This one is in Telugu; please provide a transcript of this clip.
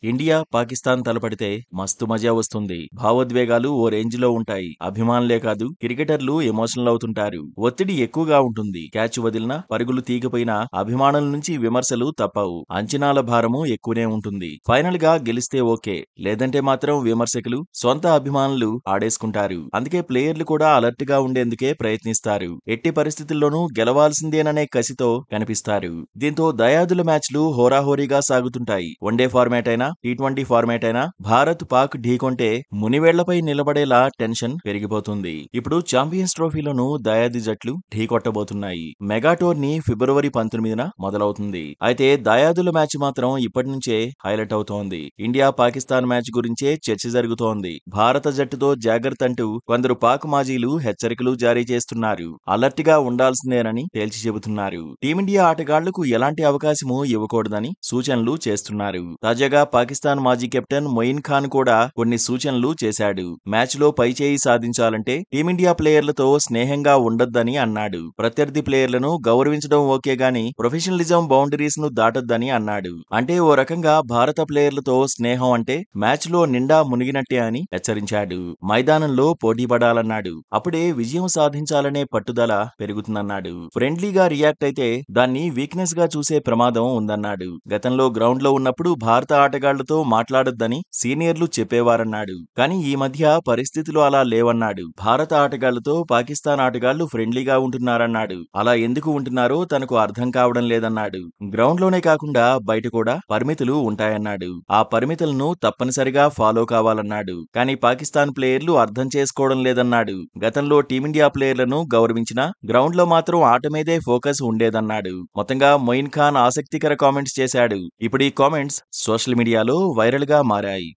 ఇండియా, పాకిస్తాన్ తలపడితే మస్తు మజా వస్తుంది. భావోద్వేగాలు ఓ రేంజ్ లో ఉంటాయి. అభిమానులే కాదు క్రికెటర్లు ఎమోషనల్ అవుతుంటారు. ఒత్తిడి ఎక్కువగా ఉంటుంది. క్యాచ్ వదిలినా, పరుగులు తీగపోయినా అభిమానుల నుంచి విమర్శలు తప్పవు. అంచనాల భారము ఎక్కువనే ఉంటుంది. ఫైనల్ గా గెలిస్తే ఓకే, లేదంటే మాత్రం విమర్శకులు, సొంత అభిమానులు ఆడేసుకుంటారు. అందుకే ప్లేయర్లు కూడా అలర్ట్ గా ఉండేందుకే ప్రయత్నిస్తారు. ఎట్టి పరిస్థితుల్లోనూ గెలవాల్సిందేననే కసితో కనిపిస్తారు. దీంతో దయాదుల మ్యాచ్లు హోరాహోరీగా సాగుతుంటాయి. వన్డే ఫార్మాట్ అయినా, టీ20 ఫార్మాట్ అయినా భారత్ పాక్ ఢీకొంటే మునివేళ్లపై నిలబడేలా టెన్షన్ పెరిగిపోతుంది. ఇప్పుడు ఛాంపియన్స్ ట్రోఫీలోనూ దయాది జట్లు ఢీకొట్టబోతున్నాయి. మెగా టోర్నీ ఫిబ్రవరి 19న మొదలవుతుంది. అయితే దయాదుల మ్యాచ్ మాత్రం ఇప్పటి నుంచే హైలైట్ అవుతోంది. ఇండియా పాకిస్తాన్ మ్యాచ్ గురించే చర్చ జరుగుతోంది. భారత జట్టుతో జాగ్రత్త అంటూ కొందరు పాక్ మాజీలు హెచ్చరికలు జారీ చేస్తున్నారు. అలర్ట్ గా ఉండాల్సిందేనని తేల్చి చెబుతున్నారు. టీమిండియా ఆటగాళ్లకు ఎలాంటి అవకాశమూ ఇవ్వకూడదని సూచనలు చేస్తున్నారు. తాజాగా పాకిస్తాన్ మాజీ కెప్టెన్ మొయిన్ ఖాన్ కూడా కొన్ని సూచనలు చేశాడు. మ్యాచ్ లో పైచేయి సాధించాలంటే టీమిండియా ప్లేయర్లతో స్నేహంగా ఉండొద్దని అన్నాడు. ప్రత్యర్థి ప్లేయర్లను గౌరవించడం ఓకే గాని ప్రొఫెషనలిజం బౌండరీస్ ను దాటొద్దని అన్నాడు. అంటే ఓ రకంగా భారత ప్లేయర్లతో స్నేహం అంటే మ్యాచ్ లో నిండా మునిగినట్టే అని హెచ్చరించాడు. మైదానంలో పోటీ పడాలన్నాడు. అప్పుడే విజయం సాధించాలనే పట్టుదల పెరుగుతుందన్నాడు. ఫ్రెండ్లీగా రియాక్ట్ అయితే దాన్ని వీక్నెస్ గా చూసే ప్రమాదం ఉందన్నాడు. గతంలో గ్రౌండ్ లో ఉన్నప్పుడు భారత ఆటగాళ్లతో మాట్లాడొద్దని సీనియర్లు చెప్పేవారన్నాడు. కానీ ఈ మధ్య పరిస్థితులు అలా లేవన్నాడు. భారత ఆటగాళ్లతో పాకిస్తాన్ ఆటగాళ్లు ఫ్రెండ్లీగా ఉంటున్నారన్నాడు. అలా ఎందుకు ఉంటున్నారో తనకు అర్థం కావడం లేదన్నాడు. గ్రౌండ్ లోనే కాకుండా బయట కూడా పరిమితులు ఉంటాయన్నాడు. ఆ పరిమితులను తప్పనిసరిగా ఫాలో కావాలన్నాడు. కానీ పాకిస్తాన్ ప్లేయర్లు అర్థం చేసుకోవడం లేదన్నాడు. గతంలో టీమిండియా ప్లేయర్లను గౌరవించినా గ్రౌండ్ లో మాత్రం ఆట మీదే ఫోకస్ ఉండేదన్నాడు. మొత్తంగా మొయిన్ ఖాన్ ఆసక్తికర కామెంట్స్ చేశాడు. ఇప్పుడు ఈ కామెంట్స్ సోషల్ మీడియాలో వైరల్ గా మారాయి.